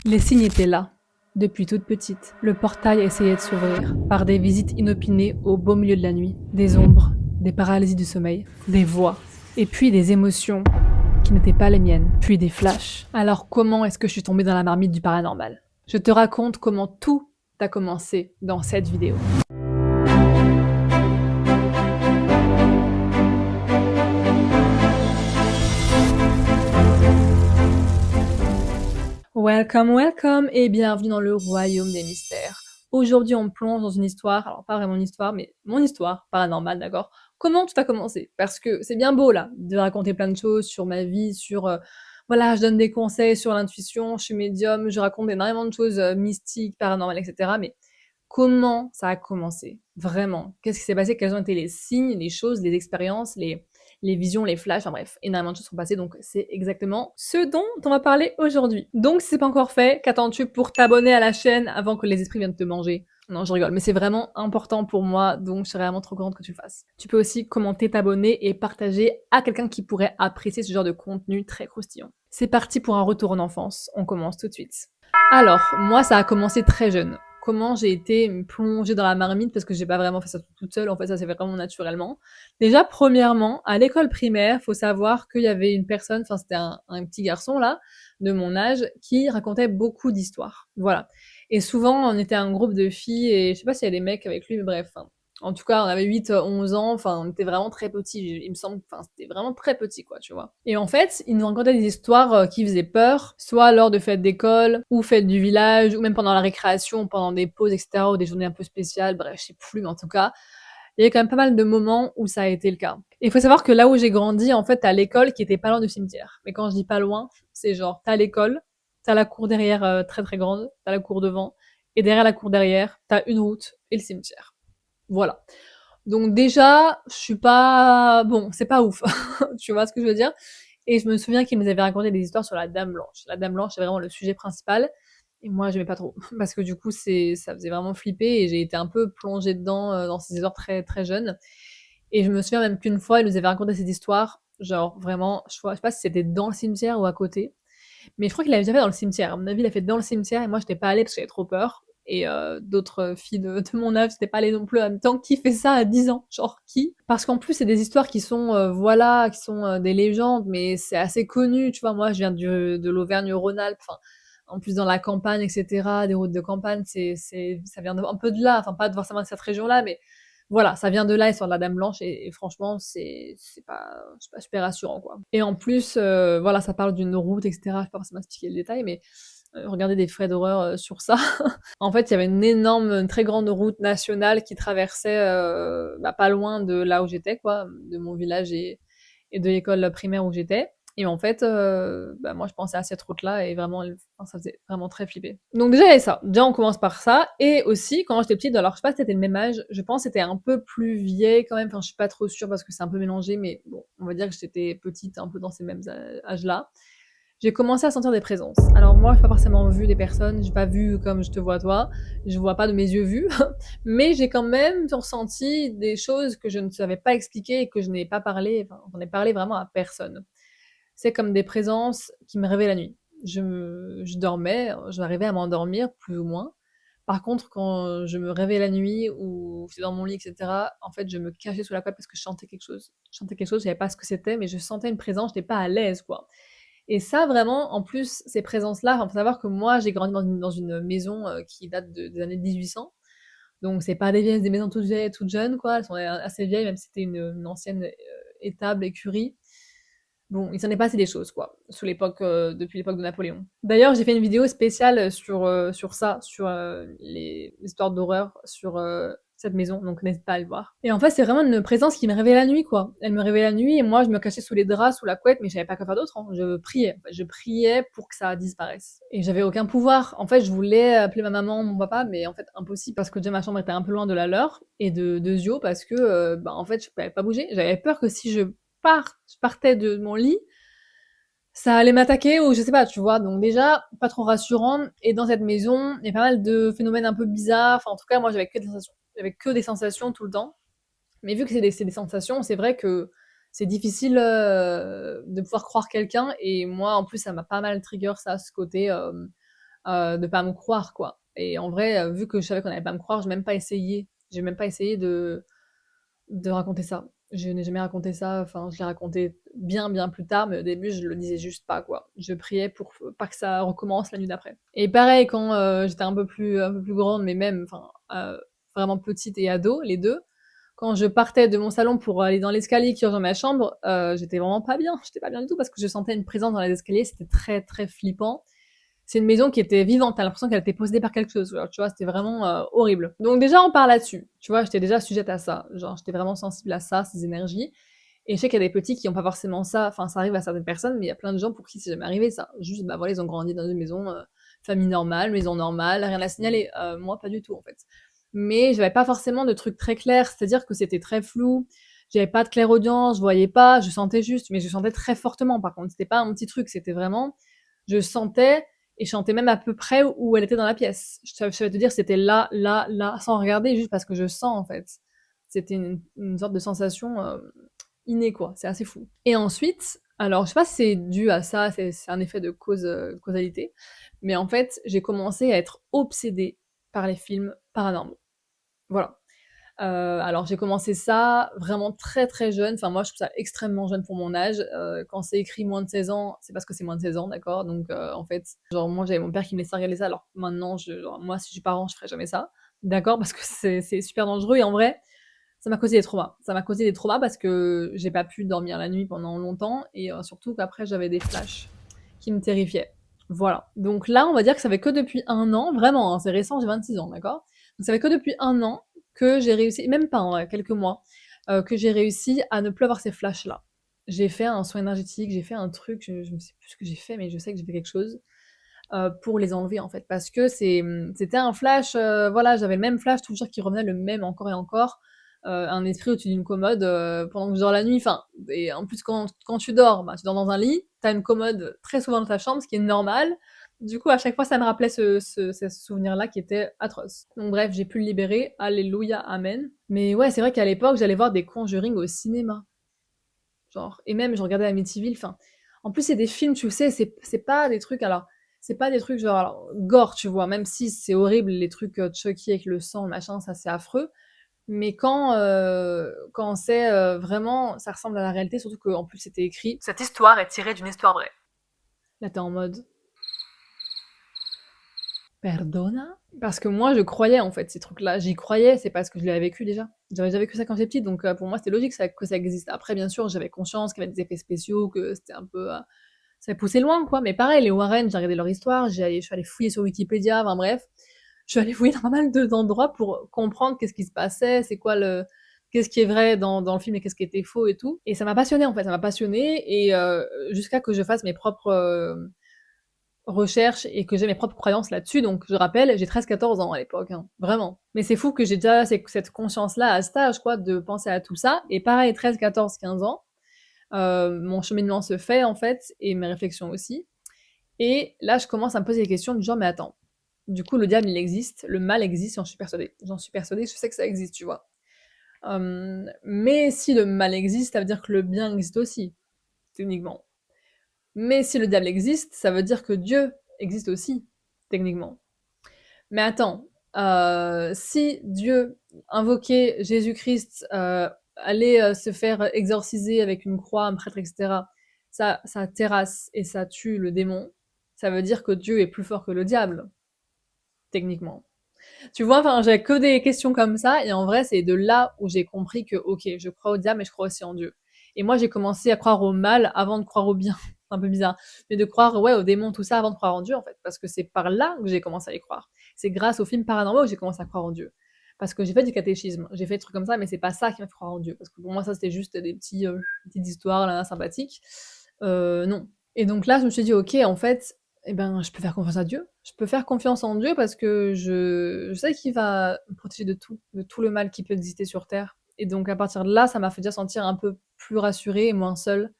Les signes étaient là, depuis toute petite. Le portail essayait de s'ouvrir, par des visites inopinées au beau milieu de la nuit. Des ombres, des paralysies du sommeil, des voix, et puis des émotions qui n'étaient pas les miennes, puis des flashs. Alors comment est-ce que je suis tombée dans la marmite du paranormal? Je te raconte comment tout a commencé dans cette vidéo. Welcome, welcome et bienvenue dans le royaume des mystères. Aujourd'hui, on plonge dans une histoire, alors pas vraiment une histoire, mais mon histoire paranormale, d'accord? Comment tout a commencé? Parce que c'est bien beau là, de raconter plein de choses sur ma vie, voilà, je donne des conseils sur l'intuition, je suis médium, je raconte énormément de choses mystiques, paranormales, etc. Mais comment ça a commencé? Vraiment? Qu'est-ce qui s'est passé? Quels ont été les signes, les choses, les expériences, les visions, les flashs, enfin bref, énormément de choses sont passées, donc c'est exactement ce dont on va parler aujourd'hui. Donc si c'est pas encore fait, qu'attends-tu pour t'abonner à la chaîne avant que les esprits viennent te manger? Non, je rigole, mais c'est vraiment important pour moi, donc je serais vraiment trop contente que tu le fasses. Tu peux aussi commenter, t'abonner et partager à quelqu'un qui pourrait apprécier ce genre de contenu très croustillant. C'est parti pour un retour en enfance, on commence tout de suite. Alors, moi ça a commencé très jeune. Comment j'ai été plongée dans la marmite parce que j'ai pas vraiment fait ça toute seule, en fait ça s'est fait vraiment naturellement. Déjà, premièrement, à l'école primaire, faut savoir qu'il y avait une personne, enfin c'était un petit garçon là, de mon âge, qui racontait beaucoup d'histoires. Voilà. Et souvent, on était un groupe de filles, et je sais pas s'il y a des mecs avec lui, mais bref. Hein. En tout cas, on avait 8, 11 ans, enfin on était vraiment très petits, il me semble, enfin c'était vraiment très petit quoi, tu vois. Et en fait, il nous racontait des histoires qui faisaient peur, soit lors de fêtes d'école, ou fêtes du village, ou même pendant la récréation, pendant des pauses, etc., ou des journées un peu spéciales, bref, je sais plus, mais en tout cas, il y avait quand même pas mal de moments où ça a été le cas. Et il faut savoir que là où j'ai grandi, en fait, t'as l'école qui était pas loin du cimetière. Mais quand je dis pas loin, c'est genre, t'as l'école, t'as la cour derrière très très grande, t'as la cour devant, et derrière la cour derrière, t'as une route et le cimetière. Voilà. Donc déjà, je suis pas... Bon, c'est pas ouf. Tu vois ce que je veux dire? Et je me souviens qu'il nous avait raconté des histoires sur la Dame Blanche. La Dame Blanche, c'est vraiment le sujet principal. Et moi, j'aimais pas trop. Parce que du coup, ça faisait vraiment flipper et j'ai été un peu plongée dedans dans ces histoires très, très jeunes. Et je me souviens même qu'une fois, il nous avait raconté cette histoire. Genre, vraiment, je sais pas si c'était dans le cimetière ou à côté. Mais je crois qu'il l'avait déjà fait dans le cimetière. À mon avis, il l'a fait dans le cimetière et moi, j'étais pas allée parce que j'avais trop peur. Et d'autres filles de mon âge, c'était pas allées non plus en même temps. Qui fait ça à 10 ans? Genre, qui? Parce qu'en plus, c'est des histoires qui sont, voilà, qui sont des légendes, mais c'est assez connu, tu vois. Moi, je viens de l'Auvergne-Rhône-Alpes, enfin, en plus dans la campagne, etc., des routes de campagne, ça vient un peu de là, enfin, pas forcément de cette région-là, mais voilà, ça vient de là, l'histoire de la Dame Blanche, et franchement, c'est pas super rassurant, quoi. Et en plus, voilà, ça parle d'une route, etc., je vais pas forcément expliquer le détail, mais regardez des frais d'horreur sur ça. En fait, il y avait une très grande route nationale qui traversait pas loin de là où j'étais, quoi, de mon village et de l'école primaire où j'étais. Et en fait, moi je pensais à cette route-là et vraiment, ça faisait vraiment très flipper. Donc déjà, il y avait ça. Déjà, on commence par ça. Et aussi, quand j'étais petite, alors je sais pas si c'était le même âge, je pense que c'était un peu plus vieille quand même. Enfin, je suis pas trop sûre parce que c'est un peu mélangé, mais bon, on va dire que j'étais petite, un peu dans ces mêmes âges-là. J'ai commencé à sentir des présences. Alors moi, j'ai pas forcément vu des personnes, j'ai pas vu comme je te vois toi, je vois pas de mes yeux vus, mais j'ai quand même ressenti des choses que je ne savais pas expliquer et que je n'ai pas parlé, enfin, j'en ai parlé vraiment à personne. C'est comme des présences qui me réveillent la nuit. Je dormais, j'arrivais à m'endormir, plus ou moins. Par contre, quand je me réveillais la nuit ou j'étais dans mon lit, etc., en fait, je me cachais sous la couette parce que je sentais quelque chose. Je sentais quelque chose, je savais pas ce que c'était, mais je sentais une présence, j'étais pas à l'aise, quoi. Et ça, vraiment, en plus, ces présences-là, il faut savoir que moi, j'ai grandi dans une maison qui date des années 1800. Donc, c'est pas des maisons toutes vieilles, toutes jeunes, quoi. Elles sont assez vieilles, même si c'était une ancienne étable, écurie. Bon, il s'en est passé des choses, quoi, depuis l'époque de Napoléon. D'ailleurs, j'ai fait une vidéo spéciale sur ça, sur les histoires d'horreur, sur cette maison, donc n'hésite pas à le voir. Et en fait, c'est vraiment une présence qui me réveillait la nuit, quoi. Elle me réveillait la nuit, et moi, je me cachais sous les draps, sous la couette, mais je savais pas quoi faire d'autre, hein. Je priais. Je priais pour que ça disparaisse. Et j'avais aucun pouvoir. En fait, je voulais appeler ma maman, mon papa, mais en fait, impossible, parce que déjà, ma chambre était un peu loin de la leur, et de Zio, parce que, en fait, je pouvais pas bouger. J'avais peur que si je partais de mon lit, ça allait m'attaquer ou je sais pas, tu vois. Donc déjà, pas trop rassurant. Et dans cette maison, il y a pas mal de phénomènes un peu bizarres. Enfin, en tout cas, moi, j'avais que des sensations. J'avais que des sensations tout le temps. Mais vu que c'est des sensations, c'est vrai que c'est difficile de pouvoir croire quelqu'un. Et moi, en plus, ça m'a pas mal trigger, ça, ce côté de pas me croire, quoi. Et en vrai, vu que je savais qu'on allait pas me croire, j'ai même pas essayé. J'ai même pas essayé de raconter ça. Je n'ai jamais raconté ça, enfin, je l'ai raconté bien, bien plus tard, mais au début, je le disais juste pas, quoi. Je priais pour pas que ça recommence la nuit d'après. Et pareil, quand j'étais un peu plus grande, mais même, enfin, vraiment petite et ado, les deux, quand je partais de mon salon pour aller dans l'escalier qui rejoint ma chambre, j'étais vraiment pas bien. J'étais pas bien du tout parce que je sentais une présence dans les escaliers, c'était très, très flippant. C'est une maison qui était vivante, t'as l'impression qu'elle était possédée par quelque chose, tu vois, c'était vraiment horrible. Donc déjà, on part là-dessus, tu vois, j'étais déjà sujette à ça, genre j'étais vraiment sensible à ça, ces énergies, et je sais qu'il y a des petits qui n'ont pas forcément ça, enfin ça arrive à certaines personnes, mais il y a plein de gens pour qui c'est jamais arrivé ça. Juste, bah voilà, ils ont grandi dans une maison, famille normale, maison normale, rien à signaler. Moi, pas du tout en fait. Mais j'avais pas forcément de trucs très clairs, c'est-à-dire que c'était très flou, j'avais pas de clairaudience, je voyais pas, je sentais juste, mais je sentais très fortement par contre, c'était pas un petit truc, c'était vraiment, je sentais, et je sentais même à peu près où elle était dans la pièce. Je vais te dire, c'était là, là, là, sans regarder, juste parce que je sens en fait. C'était une sorte de sensation innée, quoi. C'est assez fou. Et ensuite, alors je sais pas si c'est dû à ça, c'est un effet de causalité, mais en fait, j'ai commencé à être obsédée par les films paranormaux. Voilà. Alors j'ai commencé ça vraiment très très jeune, enfin moi je trouve ça extrêmement jeune pour mon âge. Quand c'est écrit moins de 16 ans, c'est parce que c'est moins de 16 ans, d'accord? Donc en fait, genre moi j'avais mon père qui me laissait regarder ça, alors que maintenant, genre, moi si je suis parent, je ferais jamais ça, d'accord? Parce que c'est super dangereux et en vrai, ça m'a causé des traumas. Ça m'a causé des traumas parce que j'ai pas pu dormir la nuit pendant longtemps et surtout qu'après j'avais des flashs qui me terrifiaient. Voilà. Donc là, on va dire que ça fait que depuis un an, vraiment, hein, c'est récent, j'ai 26 ans, d'accord? Donc ça fait que depuis un an que j'ai réussi, même pas, en quelques mois, que j'ai réussi à ne plus avoir ces flashs-là. J'ai fait un soin énergétique, j'ai fait un truc, je ne sais plus ce que j'ai fait, mais je sais que j'ai fait quelque chose pour les enlever en fait, parce que c'était un flash, voilà, j'avais le même flash toujours qui revenait le même encore et encore, un esprit au-dessus d'une commode pendant que je dors la nuit, enfin, et en plus quand tu dors, bah, tu dors dans un lit, t'as une commode très souvent dans ta chambre, ce qui est normal. Du coup, à chaque fois, ça me rappelait ce souvenir-là qui était atroce. Donc bref, j'ai pu le libérer, alléluia, amen. Mais ouais, c'est vrai qu'à l'époque, j'allais voir des Conjuring au cinéma, genre, et même je regardais Amityville, enfin, en plus c'est des films, tu sais, c'est pas des trucs, alors, c'est pas des trucs genre, alors, gore, tu vois, même si c'est horrible, les trucs Chucky avec le sang, machin, ça c'est affreux, mais quand c'est vraiment, ça ressemble à la réalité, surtout qu'en plus c'était écrit, cette histoire est tirée d'une histoire vraie. Là t'es en mode, perdona? Parce que moi je croyais en fait ces trucs-là, j'y croyais, c'est parce que je l'avais vécu déjà. J'avais déjà vécu ça quand j'étais petite, donc pour moi c'était logique que ça existe. Après bien sûr j'avais conscience qu'il y avait des effets spéciaux, que c'était un peu ça poussait loin, quoi. Mais pareil, les Warren, j'ai regardé leur histoire, je suis allée fouiller sur Wikipédia, enfin bref. Je suis allée fouiller dans pas mal d'endroits pour comprendre qu'est-ce qui se passait, c'est quoi qu'est-ce qui est vrai dans le film et qu'est-ce qui était faux et tout. Et ça m'a passionnée, en fait, ça m'a passionnée, et jusqu'à que je fasse mes propres recherches et que j'ai mes propres croyances là-dessus. Donc, je rappelle, j'ai 13-14 ans à l'époque, hein, vraiment. Mais c'est fou que j'ai déjà cette conscience-là à cet âge, quoi, de penser à tout ça. Et pareil, 13, 14, 15 ans, mon cheminement se fait, en fait, et mes réflexions aussi. Et là, je commence à me poser des questions du genre, mais attends, du coup, le diable, il existe, le mal existe, j'en suis persuadée. J'en suis persuadée, je sais que ça existe, tu vois. Mais si le mal existe, ça veut dire que le bien existe aussi, techniquement. Mais si le diable existe, ça veut dire que Dieu existe aussi, techniquement. Mais attends, si Dieu invoquait Jésus-Christ, allait se faire exorciser avec une croix, un prêtre, etc., ça terrasse et ça tue le démon, ça veut dire que Dieu est plus fort que le diable, techniquement. Tu vois, enfin, j'avais que des questions comme ça, et en vrai, c'est de là où j'ai compris que, ok, je crois au diable, mais je crois aussi en Dieu. Et moi, j'ai commencé à croire au mal avant de croire au bien. C'est un peu bizarre. Mais de croire, ouais, au démon, tout ça, avant de croire en Dieu, en fait. Parce que c'est par là que j'ai commencé à y croire. C'est grâce aux films paranormaux que j'ai commencé à croire en Dieu. Parce que j'ai fait du catéchisme, j'ai fait des trucs comme ça, mais c'est pas ça qui m'a fait croire en Dieu. Parce que pour moi, ça, c'était juste des petites histoires, là, sympathiques. Non. Et donc là, je me suis dit, ok, en fait, eh ben, je peux faire confiance à Dieu. Je peux faire confiance en Dieu parce que je sais qu'il va me protéger de tout le mal qui peut exister sur Terre. Et donc, à partir de là, ça m'a fait déjà sentir un peu plus rassurée et moins seule.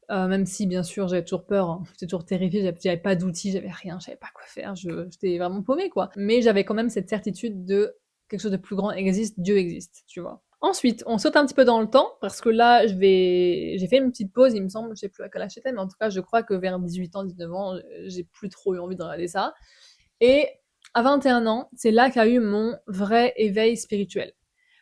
Même si, bien sûr, j'avais toujours peur, hein. J'étais toujours terrifiée, j'avais pas d'outils, j'avais rien, je savais pas quoi faire, j'étais vraiment paumée, quoi. Mais j'avais quand même cette certitude de quelque chose de plus grand existe, Dieu existe, tu vois. Ensuite, on saute un petit peu dans le temps, parce que là, j'ai fait une petite pause, il me semble, je sais plus à quel âge c'était, mais en tout cas, je crois que vers 18 ans, 19 ans, j'ai plus trop eu envie de regarder ça. Et à 21 ans, c'est là qu'a eu mon vrai éveil spirituel.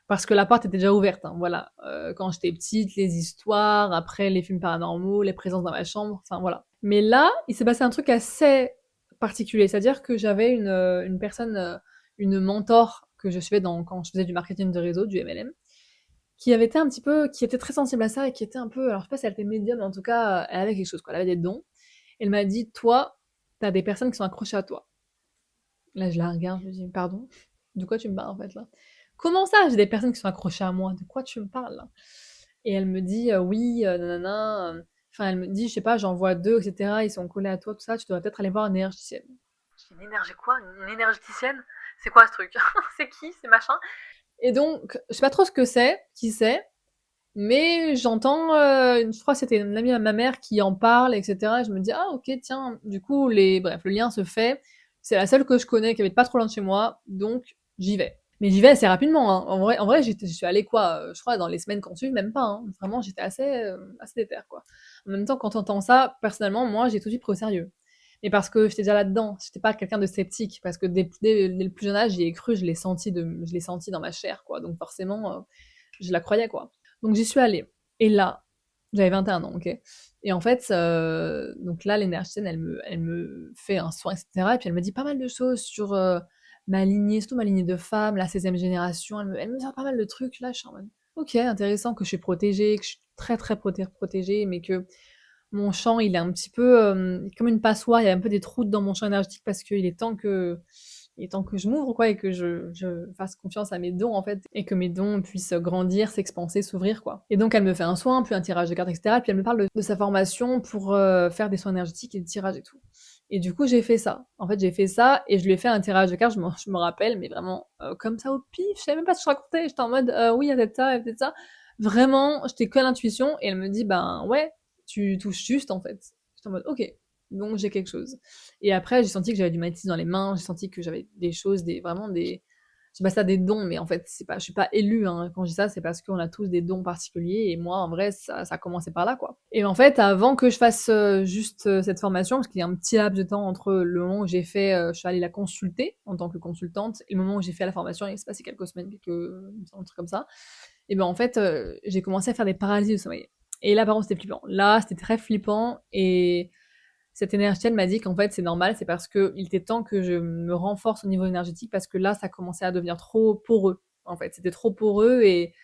Parce que la porte était déjà ouverte, hein, voilà. Quand j'étais petite, les histoires, après les films paranormaux, les présences dans ma chambre, enfin voilà. Mais là, il s'est passé un truc assez particulier, c'est-à-dire que j'avais une personne, une mentor que je suivais quand je faisais du marketing de réseau, du MLM, qui était très sensible à ça et qui était un peu, alors je sais pas si elle était médium, mais en tout cas, elle avait quelque chose, quoi, elle avait des dons. Elle m'a dit, toi, t'as des personnes qui sont accrochées à toi. Là, je la regarde, je me dis, pardon, de quoi tu me parles en fait là? Comment ça, j'ai des personnes qui sont accrochées à moi? De quoi tu me parles là? Et elle me dit, oui, nanana, enfin, elle me dit, je sais pas, j'en vois deux, etc. Ils sont collés à toi, tout ça, tu devrais peut-être aller voir une énergéticienne. Je dis, une énergie quoi? Une énergéticienne? C'est quoi ce truc? C'est qui? C'est machin? Et donc, je sais pas trop ce que c'est, qui c'est, mais j'entends, je crois que c'était une amie à ma mère qui en parle, etc. Et je me dis, ah ok, tiens, du coup, bref, le lien se fait. C'est la seule que je connais qui habite pas trop loin de chez moi, donc j'y vais. Mais j'y vais assez rapidement, hein. En vrai, je suis allée quoi, je crois dans les semaines qu'on suit, même pas, hein. Vraiment, j'étais assez déter, quoi. En même temps, quand t'entends ça, personnellement, moi, j'ai tout de suite pris au sérieux. Mais parce que j'étais déjà là-dedans, j'étais pas quelqu'un de sceptique, parce que dès le plus jeune âge, j'y ai cru, je l'ai senti dans ma chair, quoi. Donc forcément, je la croyais, quoi. Donc j'y suis allée. Et là, j'avais 21 ans, ok. Et en fait, donc là, l'énergéticienne, elle me fait un soin, etc. Et puis elle me dit pas mal de choses sur ma lignée, surtout ma lignée de femme, la 16e génération. Elle me dit pas mal de trucs. Là, je suis en mode, ok, intéressant que je suis protégée, que je suis très très protégée, mais que mon champ, il est un petit peu comme une passoire. Il y a un peu des trous dans mon champ énergétique parce qu'il est temps que je m'ouvre, quoi, et que je fasse confiance à mes dons, en fait, et que mes dons puissent grandir, s'expanser, s'ouvrir, quoi. Et donc, elle me fait un soin, puis un tirage de cartes, etc. Puis elle me parle de sa formation pour faire des soins énergétiques et des tirages et tout. Et du coup, j'ai fait ça. En fait, j'ai fait ça et je lui ai fait un tirage de cartes, je me rappelle, mais vraiment comme ça au pif. Je savais même pas ce que je racontais. J'étais en mode, oui, il y a peut-être ça, il y a peut-être ça. Vraiment, j'étais que à l'intuition et elle me dit, ben ouais, tu touches juste, en fait. J'étais en mode, ok, donc j'ai quelque chose. Et après, j'ai senti que j'avais du magnétisme dans les mains, j'ai senti que j'avais des choses, vraiment des, je sais pas ça des dons, mais en fait, je suis pas élue, hein. Quand je dis ça, c'est parce qu'on a tous des dons particuliers, et moi, en vrai, ça a commencé par là, quoi. Et en fait, avant que je fasse juste cette formation, parce qu'il y a un petit laps de temps entre le moment où j'ai fait, je suis allée la consulter en tant que consultante, et le moment où j'ai fait la formation, il s'est passé quelques semaines, un truc comme ça. Et ben en fait, j'ai commencé à faire des paralysies de sommeil. Et là, par contre, c'était flippant. Là, c'était très flippant, et cette énergéticienne m'a dit qu'en fait c'est normal, c'est parce qu'il était temps que je me renforce au niveau énergétique parce que là ça commençait à devenir trop poreux. En fait, c'était trop poreux et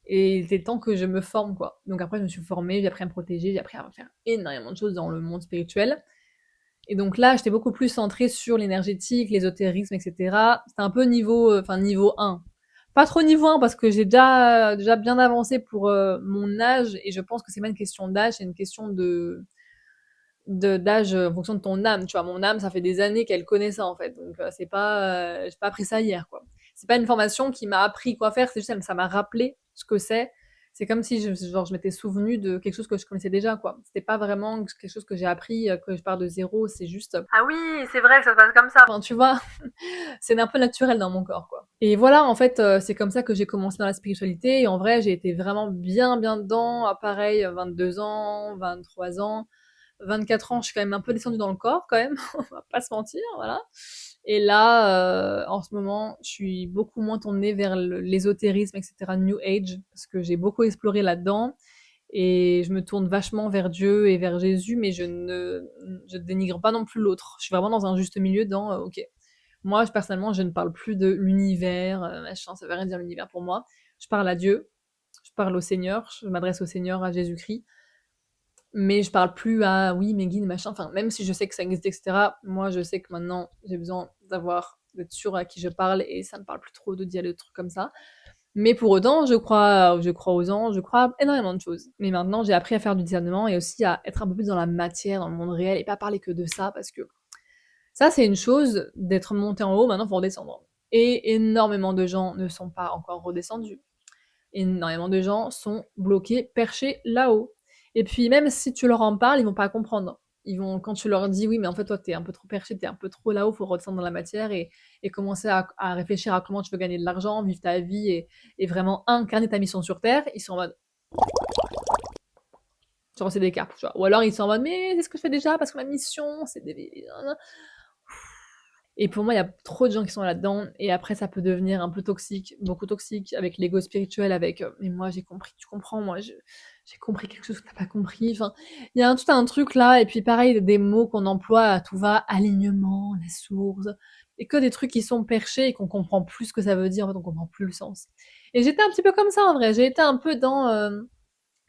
il était temps que je me forme, quoi. Donc après je me suis formée, j'ai appris à me protéger, j'ai appris à faire énormément de choses dans le monde spirituel. Et donc là j'étais beaucoup plus centrée sur l'énergétique, l'ésotérisme, etc. C'était un peu niveau 1. Pas trop niveau 1 parce que j'ai déjà bien avancé pour mon âge, et je pense que c'est pas une question d'âge, c'est une question d'âge en fonction de ton âme. Tu vois, mon âme, ça fait des années qu'elle connaît ça, en fait. Donc, c'est pas, j'ai pas appris ça hier, quoi. C'est pas une formation qui m'a appris quoi faire, c'est juste, ça m'a rappelé ce que c'est. C'est comme si je m'étais souvenu de quelque chose que je connaissais déjà, quoi. C'était pas vraiment quelque chose que j'ai appris, que je pars de zéro, c'est juste, ah oui, c'est vrai que ça se passe comme ça. Enfin, tu vois, c'est un peu naturel dans mon corps, quoi. Et voilà, en fait, c'est comme ça que j'ai commencé dans la spiritualité. Et en vrai, j'ai été vraiment bien, bien dedans. Pareil, 22 ans, 23 ans. 24 ans, je suis quand même un peu descendue dans le corps, quand même, on va pas se mentir, voilà. Et là, en ce moment, je suis beaucoup moins tournée vers l'ésotérisme, etc., New Age, parce que j'ai beaucoup exploré là-dedans, et je me tourne vachement vers Dieu et vers Jésus, mais je dénigre pas non plus l'autre. Je suis vraiment dans un juste milieu dans, ok. Moi, personnellement, je ne parle plus de l'univers, machin, ça veut rien dire l'univers pour moi. Je parle à Dieu, je parle au Seigneur, je m'adresse au Seigneur, à Jésus-Christ, mais je parle plus à oui, Megan, machin. Enfin, même si je sais que ça existe, etc. Moi, je sais que maintenant, j'ai besoin d'être sûr à qui je parle, et ça me parle plus trop de dire des trucs comme ça. Mais pour autant, je crois aux anges, je crois à énormément de choses. Mais maintenant, j'ai appris à faire du discernement et aussi à être un peu plus dans la matière, dans le monde réel, et pas parler que de ça, parce que ça, c'est une chose d'être monté en haut, maintenant, faut redescendre. Et énormément de gens ne sont pas encore redescendus. Énormément de gens sont bloqués, perchés là-haut. Et puis même si tu leur en parles, ils vont pas comprendre. Quand tu leur dis oui, mais en fait toi t'es un peu trop perché, t'es un peu trop là-haut, faut redescendre dans la matière et commencer à réfléchir à comment tu veux gagner de l'argent, vivre ta vie et vraiment incarner ta mission sur Terre, ils sont en mode genre c'est des cartes, tu vois. Ou alors ils sont en mode mais c'est ce que je fais déjà parce que ma mission c'est des. Et pour moi, il y a trop de gens qui sont là-dedans et après ça peut devenir un peu toxique, beaucoup toxique avec l'ego spirituel, avec, «Mais moi j'ai compris, tu comprends? Moi j'ai compris quelque chose que tu pas compris». Enfin, il y a tout un truc là et puis pareil, des mots qu'on emploie à tout va, alignement, la source et que des trucs qui sont perchés et qu'on comprend plus ce que ça veut dire, en fait, on comprend plus le sens. Et j'étais un petit peu comme ça en vrai, j'ai été un peu dans,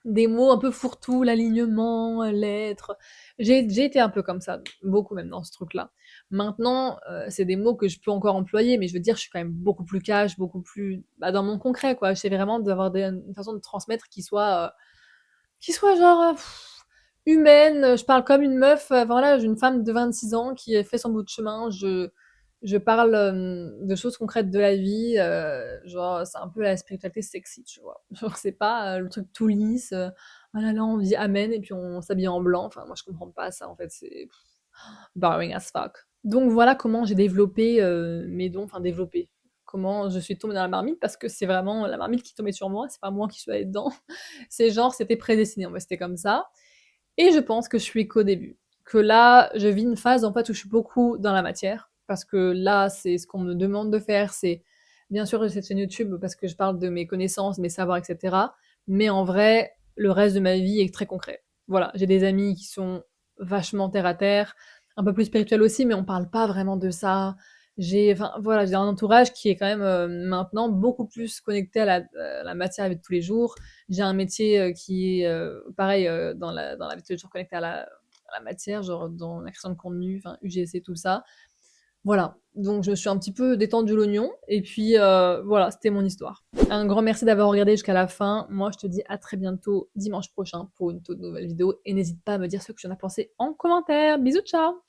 des mots un peu fourre-tout, l'alignement, l'être. J'ai été un peu comme ça, beaucoup même dans ce truc-là. Maintenant, c'est des mots que je peux encore employer, mais je veux dire, je suis quand même beaucoup plus cash, beaucoup plus, bah, dans mon concret, quoi. J'essaie vraiment d'avoir une façon de transmettre qui soit genre, humaine, je parle comme une meuf, voilà, j'ai une femme de 26 ans qui a fait son bout de chemin, je parle, de choses concrètes de la vie, genre, c'est un peu la spiritualité sexy, tu vois? Genre, c'est pas, le truc tout lisse, «Oh là là, on dit amen et puis on s'habille en blanc», enfin, moi je comprends pas ça, en fait, c'est boring as fuck. Donc voilà comment j'ai développé, mes dons, enfin développé, comment je suis tombée dans la marmite parce que c'est vraiment la marmite qui est tombée sur moi, c'est pas moi qui suis allée dedans. C'est genre, c'était prédestiné, en fait, c'était comme ça. Et je pense que je suis qu'au début. Que là, je vis une phase en fait où je suis beaucoup dans la matière. Parce que là, c'est ce qu'on me demande de faire. C'est bien sûr cette chaîne YouTube parce que je parle de mes connaissances, mes savoirs, etc. Mais en vrai, le reste de ma vie est très concret. Voilà, j'ai des amis qui sont vachement terre à terre, un peu plus spirituels aussi, mais on parle pas vraiment de ça. Enfin voilà, j'ai un entourage qui est quand même maintenant beaucoup plus connecté à la matière de tous les jours. J'ai un métier qui est pareil dans la vie de tous les jours connecté à la matière, genre dans la création de contenu, enfin UGC, tout ça. Voilà, donc je suis un petit peu détendue l'oignon, et puis voilà, c'était mon histoire. Un grand merci d'avoir regardé jusqu'à la fin. Moi, je te dis à très bientôt dimanche prochain pour une toute nouvelle vidéo, et n'hésite pas à me dire ce que tu en as pensé en commentaire. Bisous, ciao!